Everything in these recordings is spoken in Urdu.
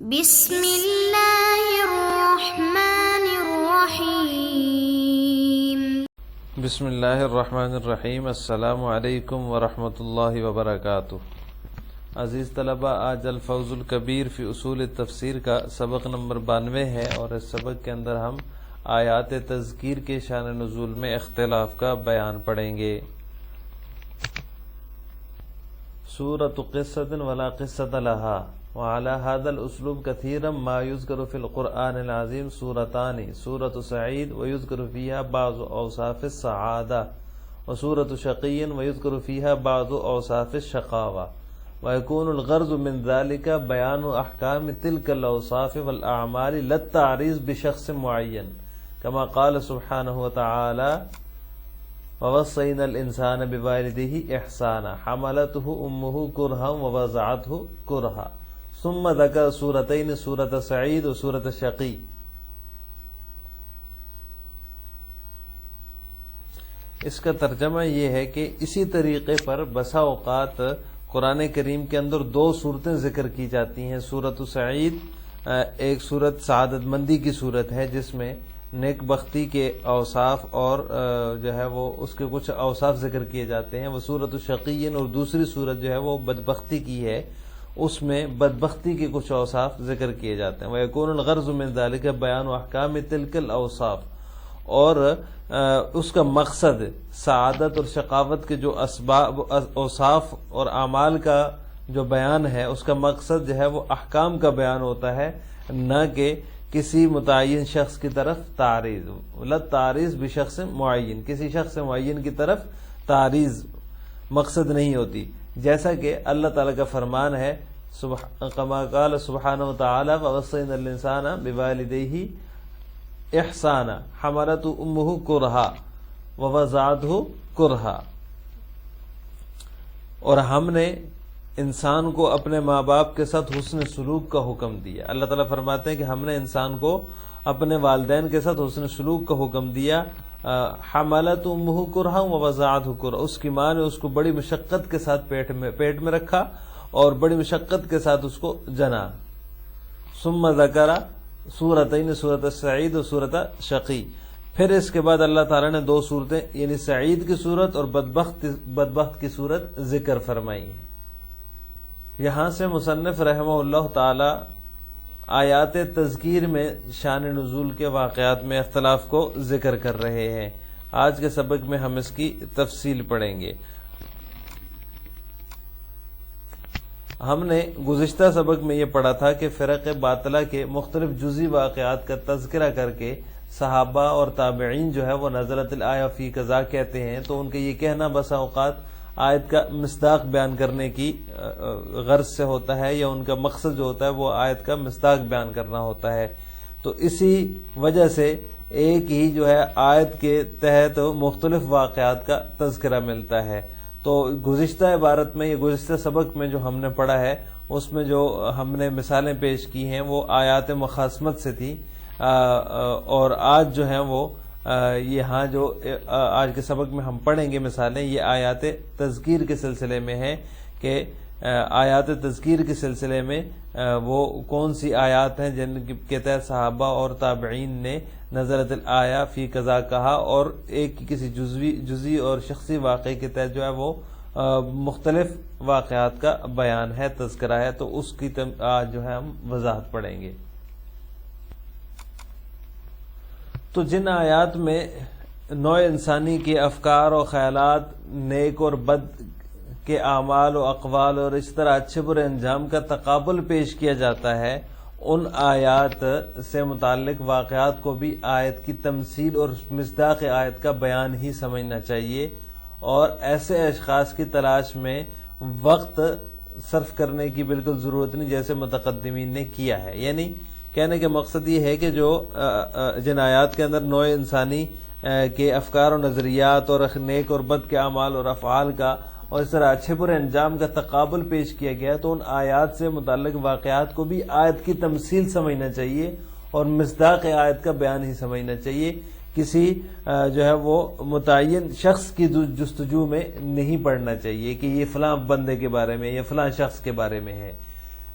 بسم اللہ الرحمن الرحیم۔ بسم اللہ الرحمن الرحیم۔ السلام علیکم ورحمۃ اللہ وبرکاتہ۔ عزیز طلبہ، آج الفوز الکبیر فی اصول تفسیر کا سبق نمبر 92 ہے، اور اس سبق کے اندر ہم آیات تذکیر کے شان نزول میں اختلاف کا بیان پڑھیں گے۔ سورۃ قصۃ ولا قصۃ لہا وعلى هذا الاسلوب كثيرا ما يذكر في القرآن العظيم سورتان، سورة سعيد ويذكر فيها بعض اوصاف السعادة، وسورة شقي ويذكر فيها بعض اوصاف الشقاوة، ويكون الغرض من ذلك بيان احكام تلك الاوصاف والاعمال لا التعريض بشخص معين، كما قال سبحانه وتعالى: ووصينا الانسان بوالديه احسانا حملته امه كرها ووضعته كرها، ثم ذکر سورتین، سورۃ سعید و سورۃ شقی۔ اس کا ترجمہ یہ ہے کہ اسی طریقے پر بسا اوقات قرآن کریم کے اندر دو صورتیں ذکر کی جاتی ہیں۔ سورۃ سعید ایک صورت سعادت مندی کی صورت ہے، جس میں نیک بختی کے اوصاف اور جو ہے وہ اس کے کچھ اوصاف ذکر کیے جاتے ہیں۔ وہ سورۃ شقی، اور دوسری صورت جو ہے وہ بدبختی کی ہے، اس میں بدبختی کے کچھ اوصاف ذکر کیے جاتے ہیں۔ وَيَكُونُ الْغَرْضُ مِنْ ذَلِكَ بَيَانُ أَحْكَامِ تِلْكَ الْأَوْصَافِ، اور اس کا مقصد سعادت اور شقاوت کے جو اسباب، اوصاف اور اعمال کا جو بیان ہے، اس کا مقصد جو ہے وہ احکام کا بیان ہوتا ہے، نہ کہ کسی متعین شخص کی طرف تعریض۔ لا تعریض بشخص معین، کسی شخص معین کی طرف تعریض مقصد نہیں ہوتی، جیسا کہ اللہ تعالیٰ کا فرمان ہے، کما قال سبحانہ وتعالی: ووصینا الانسان بوالدیہ احسانا حملته امہ کرہا ووضعته کرہا، اور ہم نے انسان کو اپنے ماں باپ کے ساتھ حسن سلوک کا حکم دیا۔ اللہ تعالیٰ فرماتے ہیں کہ ہم نے انسان کو اپنے والدین کے ساتھ حسن سلوک کا حکم دیا۔ حملت امہ کرہا ووضعته کرہا، اس کی ماں نے اس کو بڑی مشقت کے ساتھ پیٹ میں رکھا اور بڑی مشقت کے ساتھ اس کو جنا۔ ثم ذکر سورتین، سورۃ سعید و سورۃ شقی، پھر اس کے بعد اللہ تعالیٰ نے دو صورتیں، یعنی سعید کی صورت اور بدبخت کی صورت ذکر فرمائی۔ یہاں سے مصنف رحمہ اللہ تعالی آیات تذکیر میں شان نزول کے واقعات میں اختلاف کو ذکر کر رہے ہیں۔ آج کے سبق میں ہم اس کی تفصیل پڑھیں گے۔ ہم نے گزشتہ سبق میں یہ پڑھا تھا کہ فرق باطلہ کے مختلف جزئی واقعات کا تذکرہ کر کے صحابہ اور تابعین جو ہے وہ نزلت الآیہ فی قضا کہتے ہیں، تو ان کا یہ کہنا بسا اوقات آیت کا مصداق بیان کرنے کی غرض سے ہوتا ہے، یا ان کا مقصد جو ہوتا ہے وہ آیت کا مصداق بیان کرنا ہوتا ہے۔ تو اسی وجہ سے ایک ہی جو ہے آیت کے تحت مختلف واقعات کا تذکرہ ملتا ہے۔ تو گزشتہ عبارت میں، یہ گزشتہ سبق میں جو ہم نے پڑھا ہے، اس میں جو ہم نے مثالیں پیش کی ہیں وہ آیات مخاصمت سے تھی، اور آج جو ہیں وہ یہاں جو آج کے سبق میں ہم پڑھیں گے مثالیں، یہ آیات تذکیر کے سلسلے میں ہیں کہ آیات تذکیر کے سلسلے میں وہ کون سی آیات ہیں جن کے تحت صحابہ اور تابعین نے نزلت الآیہ فی قضا کہا، اور ایک کسی جزوی اور شخصی واقعے کے تحت جو ہے وہ مختلف واقعات کا بیان ہے، تذکرہ ہے۔ تو اس کی آج جو ہے ہم وضاحت پڑھیں گے۔ تو جن آیات میں نوع انسانی کے افکار و خیالات، نیک اور بد کے اعمال و اقوال، اور اس طرح اچھے برے انجام کا تقابل پیش کیا جاتا ہے، ان آیات سے متعلق واقعات کو بھی آیت کی تمثیل اور مصداق آیت کا بیان ہی سمجھنا چاہیے، اور ایسے اشخاص کی تلاش میں وقت صرف کرنے کی بالکل ضرورت نہیں، جیسے متقدمین نے کیا ہے۔ یعنی کہنے کا مقصد یہ ہے کہ جو جن آیات کے اندر نوع انسانی کے افکار و نظریات اور نیک اور بد کے اعمال اور افعال کا، اور اس طرح اچھے برے انجام کا تقابل پیش کیا گیا، تو ان آیات سے متعلق واقعات کو بھی آیت کی تمثیل سمجھنا چاہیے اور مصداق آیت کا بیان ہی سمجھنا چاہیے۔ کسی جو ہے وہ متعین شخص کی جستجو میں نہیں پڑھنا چاہیے کہ یہ فلاں بندے کے بارے میں یا فلاں شخص کے بارے میں ہے۔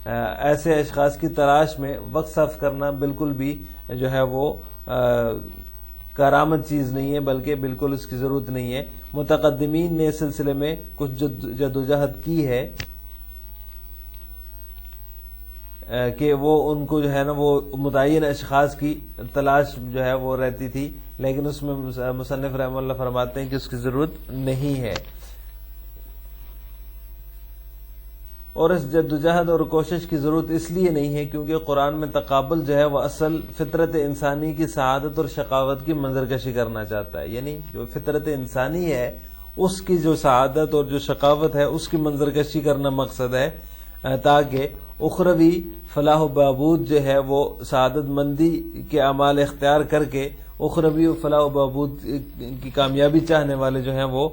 ایسے اشخاص کی تلاش میں وقت صرف کرنا بالکل بھی جو ہے وہ کارآمد چیز نہیں ہے، بلکہ بالکل اس کی ضرورت نہیں ہے۔ متقدمین نے اس سلسلے میں کچھ جدوجہد کی ہے کہ وہ ان کو جو ہے نا وہ متعین اشخاص کی تلاش جو ہے وہ رہتی تھی، لیکن اس میں مصنف رحمہ اللہ فرماتے ہیں کہ اس کی ضرورت نہیں ہے۔ اور اس جدوجہد اور کوشش کی ضرورت اس لیے نہیں ہے کیونکہ قرآن میں تقابل جو ہے وہ اصل فطرت انسانی کی سعادت اور شقاوت کی منظر کشی کرنا چاہتا ہے، یعنی جو فطرت انسانی ہے اس کی جو سعادت اور جو شقاوت ہے اس کی منظر کشی کرنا مقصد ہے، تاکہ اخروی فلاح و بہبود جو ہے وہ سعادت مندی کے اعمال اختیار کر کے اخروی فلاح و بہبود کی کامیابی چاہنے والے جو ہیں وہ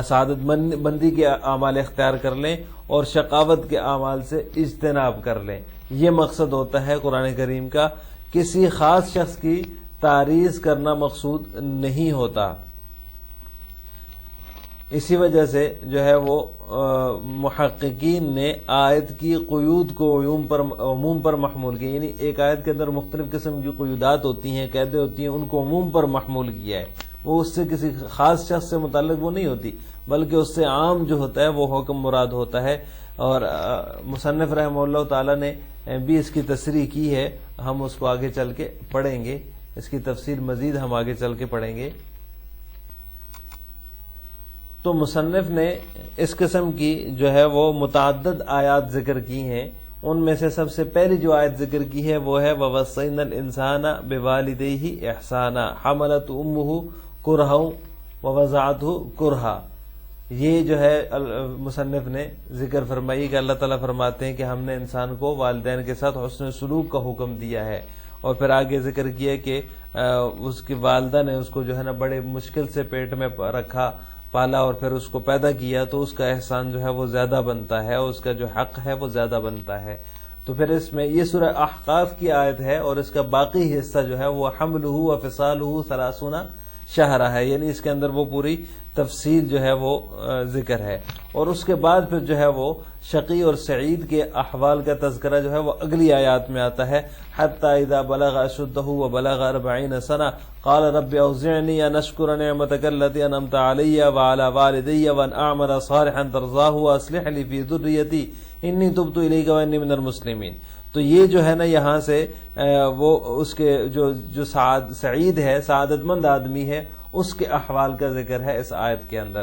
سعادت مندی کے اعمال اختیار کر لیں اور شقاوت کے اعمال سے اجتناب کر لیں۔ یہ مقصد ہوتا ہے قرآن کریم کا، کسی خاص شخص کی تعریض کرنا مقصود نہیں ہوتا۔ اسی وجہ سے جو ہے وہ محققین نے آیت کی قیود کو عموم پر محمول کیا، یعنی ایک آیت کے اندر مختلف قسم کی قیودات ہوتی ہیں، قیدیں ہوتی ہیں، ان کو عموم پر محمول کیا ہے۔ وہ اس سے کسی خاص شخص سے متعلق وہ نہیں ہوتی، بلکہ اس سے عام جو ہوتا ہے وہ حکم مراد ہوتا ہے۔ اور مصنف رحمہ اللہ تعالی نے بھی اس کی تصریح کی ہے، ہم اس کو آگے چل کے پڑھیں گے، اس کی تفصیل مزید ہم آگے چل کے پڑھیں گے۔ تو مصنف نے اس قسم کی جو ہے وہ متعدد آیات ذکر کی ہیں، ان میں سے سب سے پہلی جو آیت ذکر کی ہے وہ ہے وَوَصَّيْنَا الْإِنسَانَ بِوَالِدَيْهِ إِحْسَانًا حَمَلَتْهُ أُمُّهُ كُرْهًا وَوَضَعَتْهُ كُرْهًا۔ یہ جو ہے مصنف نے ذکر فرمائی کہ اللہ تعالیٰ فرماتے ہیں کہ ہم نے انسان کو والدین کے ساتھ حسن سلوک کا حکم دیا ہے، اور پھر آگے ذکر کیا کہ اس کی والدہ نے اس کو جو ہے نا بڑے مشکل سے پیٹ میں رکھا، پالا اور پھر اس کو پیدا کیا، تو اس کا احسان جو ہے وہ زیادہ بنتا ہے، اور اس کا جو حق ہے وہ زیادہ بنتا ہے۔ تو پھر اس میں یہ سورہ احقاف کی آیت ہے، اور اس کا باقی حصہ جو ہے وہ حملہ وفصالہ 30 شہرہ ہے، یعنی اس کے اندر وہ پوری تفصیل جو ہے وہ ذکر ہے۔ اور اس کے بعد پھر جو ہے وہ شقی اور سعید کے احوال کا تذکرہ جو ہے وہ اگلی آیات میں آتا ہے، حتی اذا بلغ اشدہ وبلغ 40 سنہ قال رب اوزعنی ان اشکر نعمتک التی انعمت علی وعلی والدی وان اعمل صالحا ترضاہ واصلح لی فی ذریتی انی تبت الیک وانی من المسلمین۔ تو یہ جو ہے نا یہاں سے وہ اس کے جو سعید ہے، سعادت مند آدمی ہے، اس کے احوال کا ذکر ہے اس آیت کے اندر،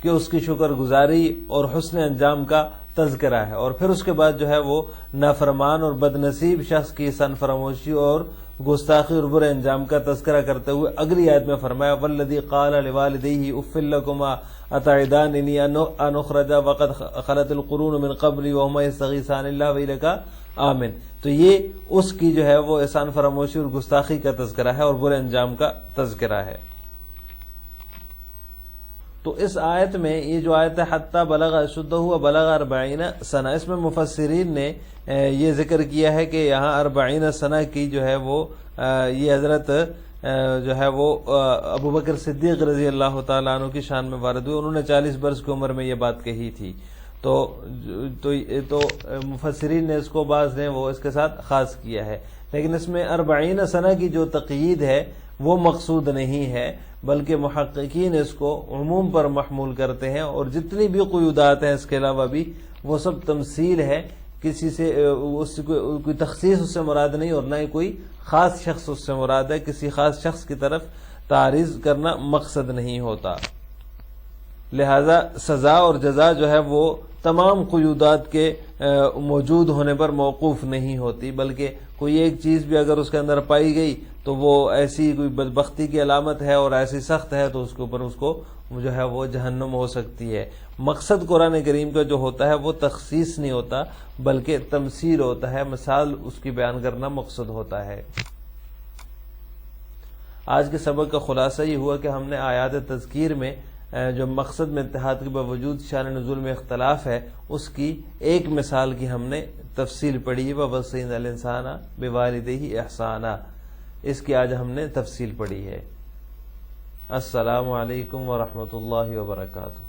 کہ اس کی شکر گزاری اور حسن انجام کا تذکرہ ہے۔ اور پھر اس کے بعد جو ہے وہ نافرمان اور بد نصیب شخص کی سن فراموشی اور گستاخی اور برے انجام کا تذکرہ کرتے ہوئے اگلی آیت میں فرمایا والذی قال لوالدیہ اف لکما اتعداننی ان اخرج وقد خلت القرون من قبلی وہما یستغیثان اللہ ویلک آمن۔ تو یہ اس کی جو ہے وہ احسان فراموشی اور گستاخی کا تذکرہ ہے اور برے انجام کا تذکرہ ہے۔ تو اس آیت میں یہ جو آیت ہے حتی بلغ اشدہ وبلغ 40 سنہ، اس میں مفسرین نے یہ ذکر کیا ہے کہ یہاں 40 سنہ کی جو ہے وہ یہ حضرت جو ہے وہ ابوبکر صدیق رضی اللہ تعالیٰ عنہ کی شان میں وارد ہوئے، انہوں نے 40 برس کی عمر میں یہ بات کہی تھی۔ تو مفسرین نے اس کو بعض نے وہ اس کے ساتھ خاص کیا ہے، لیکن اس میں 40 سنہ کی جو تقیید ہے وہ مقصود نہیں ہے، بلکہ محققین اس کو عموم پر محمول کرتے ہیں، اور جتنی بھی قیودات ہیں اس کے علاوہ بھی وہ سب تمثیل ہے، کسی سے اس کوئی تخصیص اس سے مراد نہیں، اور نہ ہی کوئی خاص شخص اس سے مراد ہے، کسی خاص شخص کی طرف تعریض کرنا مقصد نہیں ہوتا۔ لہذا سزا اور جزا جو ہے وہ تمام قیودات کے موجود ہونے پر موقوف نہیں ہوتی، بلکہ کوئی ایک چیز بھی اگر اس کے اندر پائی گئی تو وہ ایسی کوئی بدبختی کی علامت ہے اور ایسی سخت ہے تو اس کے اوپر اس کو جو ہے وہ جہنم ہو سکتی ہے۔ مقصد قرآن کریم کا جو ہوتا ہے وہ تخصیص نہیں ہوتا، بلکہ تمثیل ہوتا ہے، مثال اس کی بیان کرنا مقصد ہوتا ہے۔ آج کے سبق کا خلاصہ یہ ہوا کہ ہم نے آیات تذکیر میں جو مقصد میں اتحاد کے باوجود شان نزول میں اختلاف ہے، اس کی ایک مثال کی ہم نے تفصیل پڑھی ہے، وَوَصَّيْنَا الْإِنسَانَ بِوَالِدَيْهِ إِحْسَانًا، اس کی آج ہم نے تفصیل پڑھی ہے۔ السلام علیکم ورحمۃ اللہ وبرکاتہ۔